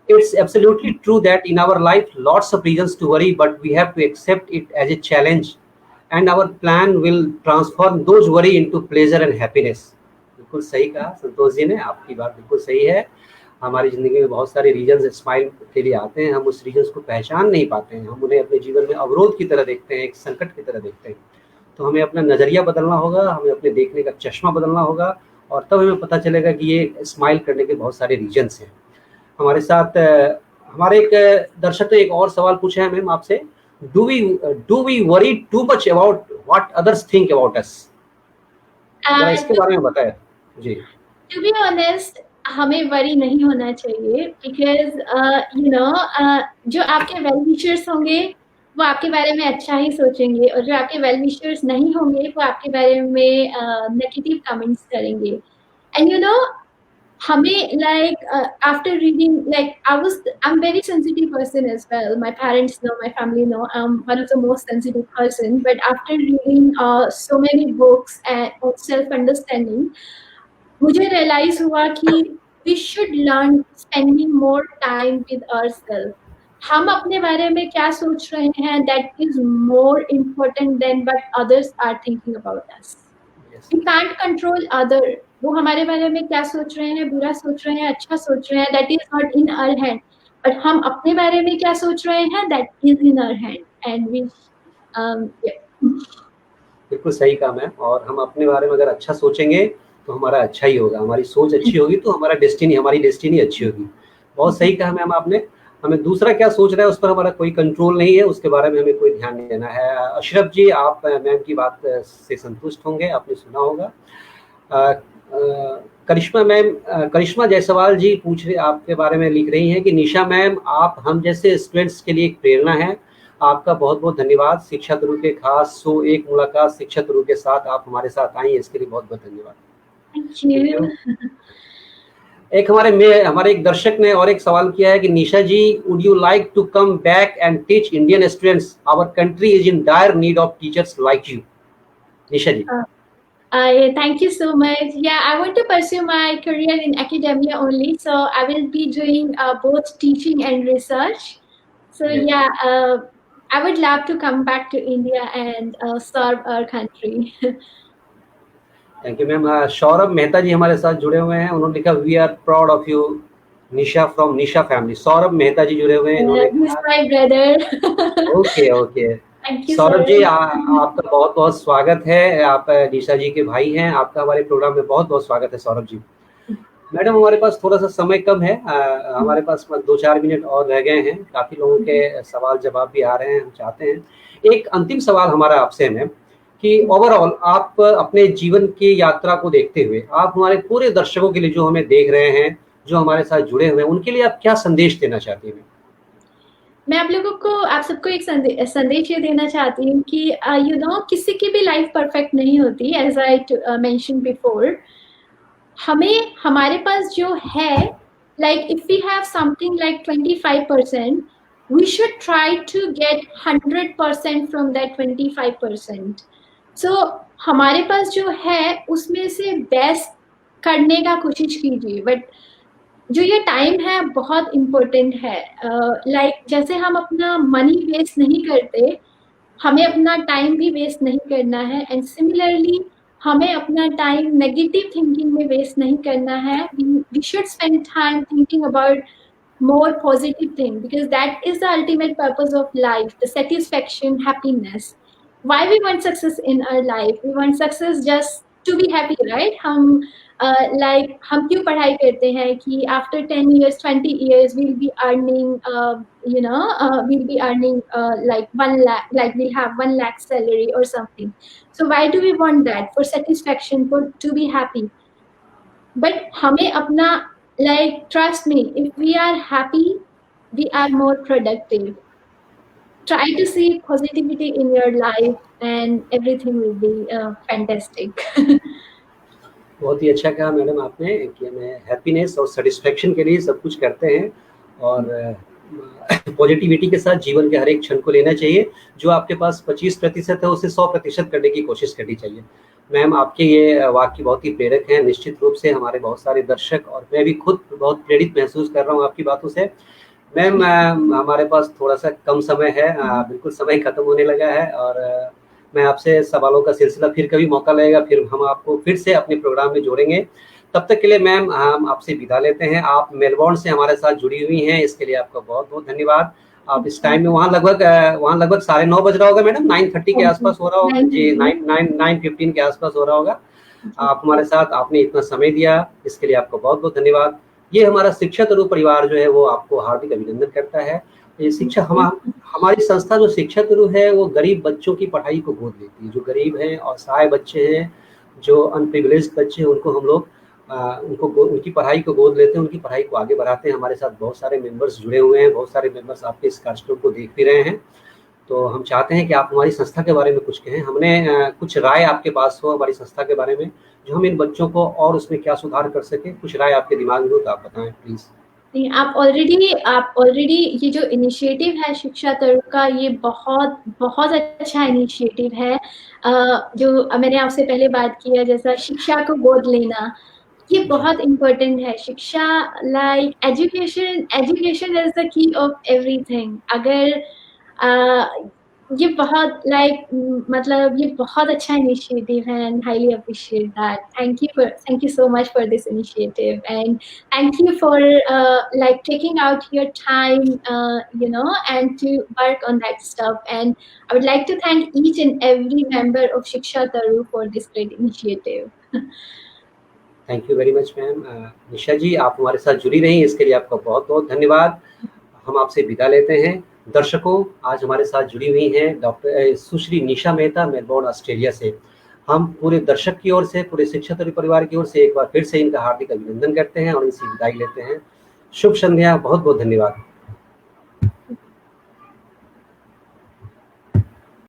It's absolutely true that in our life, lots of reasons to worry, but we have to accept it as a challenge, and our plan will transform those worry into pleasure and happiness. बिल्कुल सही कहा संतोष जी ने, आपकी बात बिल्कुल सही है। हमारी ज़िंदगी में बहुत सारे रीजन्स स्माइल के लिए आते हैं, हम उस रीजन्स को पहचान नहीं पाते हैं, हम उन्हें अपने जीवन में अवरोध की तरह देखते हैं, एक संकट की तरह देखते हैं। तो हमें अपना नज़रिया बदलना होगा, हमें अपने देखने का चश्मा बदलना होगा, और तब हमें पता चलेगा कि ये स्माइल करने के बहुत सारे रीजन्स हैं। हमारे साथ हमारे एक दर्शक ने एक और सवाल पूछा है मैम आपसे, do we worry too much about what others think about us? इसके बारे में बताएं जी। टू बी ऑनेस्ट, हमें वरी नहीं होना चाहिए, बिकॉज जो आपके वेल विशर्स होंगे वो आपके बारे में अच्छा ही सोचेंगे, और जो आपके वेल विशर्स नहीं होंगे वो आपके बारे में नेगेटिव कमेंट्स करेंगे। एंड हमें after reading, I'm very sensitive person as well. My parents know, my family know I'm one of the most sensitive person. But after reading so many books and self-understanding, मुझे realize हुआ कि we should learn spending more time with ourselves. हम अपने बारे में क्या सोच रहे हैं, that is more important than what others are thinking about us. Yes. We can't control other. वो हमारे बारे में क्या सोच रहे हैं, बुरा सोच रहे हैं, अच्छा सोच रहे हैं, that is not in our hand. But हम अपने बारे में क्या सोच रहे हैं, that is in our hand. And we बिल्कुल सही कहा मैम, और हम अपने बारे में अगर अच्छा सोचेंगे तो हमारा अच्छा ही होगा, हमारी सोच अच्छी होगी तो हमारी डेस्टिनी अच्छी होगी। बहुत सही कहा मैम आपने। हमें दूसरा क्या सोच रहा है उस पर हमारा कोई कंट्रोल नहीं है, उसके बारे में हमें कोई ध्यान नहीं देना है। अशरफ जी, आप मैम की बात से संतुष्ट होंगे, आपने सुना होगा। करिश्मा मैम, करिश्मा जायसवाल जी पूछ रहे, आपके बारे में लिख रही हैं कि निशा मैम आप हम जैसे स्टूडेंट्स के लिए एक प्रेरणा है, आपका बहुत बहुत धन्यवाद। शिक्षा गुरु के खास शो एक मुलाकात शिक्षा गुरु के साथ आप हमारे साथ आई, इसके लिए बहुत बहुत धन्यवाद। एक हमारे एक दर्शक ने और एक सवाल किया है कि Nisha ji, would you like to come back and teach Indian students? Our country is in dire need of teachers like you. Nisha ji, thank you so much. Yeah, I want to pursue my career in academia only, so I will be doing both teaching and research. So I would love to come back to India and serve our country. Thank you ma'am. Saurabh Mehta ji हमारे साथ जुड़े हुए हैं, उन्होंने लिखा we are proud of you Nisha from Nisha family. Saurabh Mehta ji जुड़े हुए हैं, ओके सौरभ जी, आपका बहुत बहुत स्वागत है। आप निशा जी के भाई हैं, आपका हमारे प्रोग्राम में बहुत बहुत स्वागत है सौरभ जी। मैडम, हमारे पास थोड़ा सा समय कम है, हमारे पास 2-4 मिनट और रह गए हैं, काफी लोगों के सवाल जवाब भी आ रहे हैं, हम चाहते हैं एक अंतिम सवाल हमारा आपसे है मैम कि ओवरऑल आप अपने जीवन की यात्रा को देखते हुए आप हमारे पूरे दर्शकों के लिए, जो हमें देख रहे हैं, जो हमारे साथ जुड़े हुए हैं, उनके लिए आप क्या संदेश देना चाहती हैं? मैं आप लोगों को, आप सबको एक संदेश ये देना चाहती हूँ कि यू नो किसी की भी लाइफ परफेक्ट नहीं होती, एज आई मेंशन बिफोर। हमें हमारे पास जो है, like if we have something like 25%, we should try to get 100% from that 25%. So हमारे पास जो है उसमें से बेस्ट करने का कोशिश कीजिए। बट जो ये टाइम है बहुत इम्पोर्टेंट है। लाइक जैसे हम अपना मनी वेस्ट नहीं करते, हमें अपना टाइम भी वेस्ट नहीं करना है। एंड सिमिलरली हमें अपना टाइम नेगेटिव थिंकिंग में वेस्ट नहीं करना है। We should spend time thinking about more positive thing, because that is the ultimate purpose of life, the satisfaction, happiness. Why we want success in our life? We want success just to be happy, right? हम like हम क्यों पढ़ाई करते हैं कि after 10 years 20 years we'll be earning we'll be earning like 1 lakh, like we'll have 1 lakh salary or something. So why do we want that? For satisfaction, for to be happy. But हमें अपना, like trust me, if we are happy we are more productive. Try to see positivity in your life and everything will be fantastic. बहुत ही अच्छा कहा madam आपने कि हमें happiness और सेटिस्फेक्शन के लिए सब कुछ करते हैं, और पॉजिटिविटी के साथ जीवन के हर एक क्षण को लेना चाहिए। जो आपके पास 25% है उसे 100% करने की कोशिश करनी चाहिए। मैम, आपके ये वाक्य बहुत ही प्रेरक हैं। निश्चित रूप से हमारे बहुत सारे दर्शक और मैं भी खुद बहुत प्रेरित महसूस कर रहा हूँ आपकी बातों से। मैम, हमारे पास थोड़ा सा कम समय है, बिल्कुल समय खत्म होने लगा है, और मैं आपसे सवालों का सिलसिला फिर कभी मौका लगेगा फिर हम आपको फिर से अपने प्रोग्राम में जोड़ेंगे। तब तक के लिए मैम हम आपसे विदा लेते हैं। आप मेलबोर्न से हमारे साथ जुड़ी हुई हैं, इसके लिए आपका बहुत बहुत धन्यवाद। आप इस टाइम में वहाँ लगभग 9:30 बज रहा होगा मैडम, 9:30 के आसपास हो रहा होगा जी, 9:15 के आसपास हो रहा होगा। आप हमारे साथ, आपने इतना समय दिया, इसके लिए आपको बहुत बहुत धन्यवाद। ये हमारा शिक्षा तरु परिवार जो है वो आपको हार्दिक अभिनंदन करता है। ये शिक्षा हमारी संस्था जो शिक्षा तरु है वो गरीब बच्चों की पढ़ाई को गोद लेती है। जो गरीब हैं, असहाय बच्चे हैं, जो अनप्रिविलेज्ड बच्चे हैं, उनको हम लोग उनकी पढ़ाई को गोद लेते हैं, उनकी पढ़ाई को आगे बढ़ाते हैं। हमारे साथ बहुत सारे मेंबर्स जुड़े हुए हैं, बहुत सारे मेंबर्स आपके इस कार्यक्रम को देख भी रहे हैं। तो हम चाहते हैं कि आप हमारी संस्था के बारे में कुछ कहें। हमने कुछ राय आपके पास हो हमारी संस्था के बारे में, जो हम इन बच्चों को और उसमें क्या सुधार कर सकें, कुछ राय आपके दिमाग में हो तो आप बताएं प्लीज। नहीं, आप ऑलरेडी ये जो इनिशिएटिव है शिक्षा तरु का, ये बहुत बहुत अच्छा इनिशिएटिव है। जो मैंने आपसे पहले बात किया, जैसा शिक्षा को गोद लेना, ये बहुत इम्पोर्टेंट है। शिक्षा, like education is the key of everything. अगर ये बहुत मतलब ये बहुत अच्छा इनिशिएटिव है and highly appreciate that. Thank you so much for this initiative and thank you for like taking out your time and to work on that stuff. And I would like to thank each and every member of Shiksha Taru for this great initiative. Thank you very much ma'am. Nisha ji, आप हमारे साथ जुड़ी रही, इसके लिए आपका बहुत बहुत धन्यवाद। हम आपसे विदा लेते हैं। दर्शकों, आज हमारे साथ जुड़ी हुई हैं डॉक्टर सुश्री निशा मेहता, मेलबोर्न ऑस्ट्रेलिया से। हम पूरे दर्शक की ओर से, पूरे शिक्षा तरु परिवार की ओर से एक बार फिर से इनका हार्दिक अभिनंदन करते हैं और इनसे विदाई लेते हैं। शुभ संध्या, बहुत बहुत धन्यवाद।